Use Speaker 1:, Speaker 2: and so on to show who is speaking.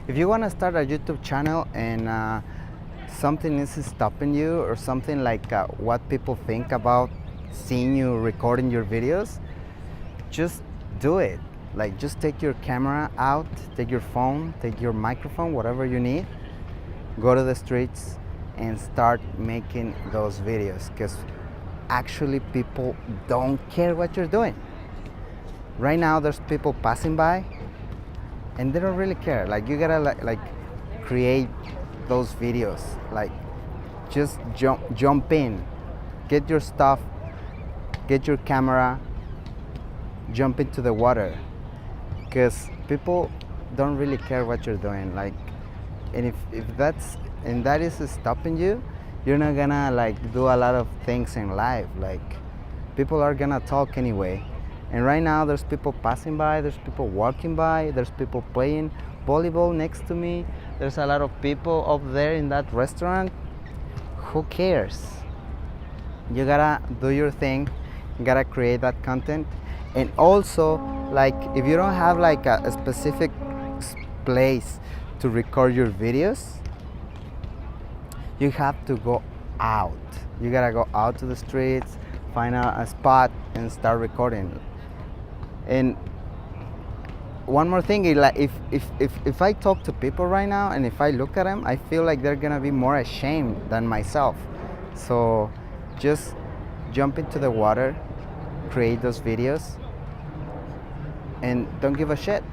Speaker 1: If you want to start a YouTube channel and something is stopping you, or something like what people think about seeing you recording your videos, just do it. Like, just take your camera out, take your phone, take your microphone, whatever you need, go to the streets and start making those videos, because actually people don't care what you're doing. Right now there's people passing by and they don't really care. Like, you gotta like create those videos. Like, just jump in, get your stuff, get your camera, jump into the water, because people don't really care what you're doing. Like, and if that is stopping you, you're not gonna like do a lot of things in life. Like, people are gonna talk anyway. And right now there's people passing by, there's people walking by, there's people playing volleyball next to me, there's a lot of people up there in that restaurant. Who cares? You gotta do your thing, you gotta create that content. And also, like, if you don't have like a specific place to record your videos, you have to go out. You gotta go out to the streets, find a spot and start recording. And one more thing, like, if I talk to people right now and if I look at them, I feel like they're gonna be more ashamed than myself. So just jump into the water, create those videos, and don't give a shit.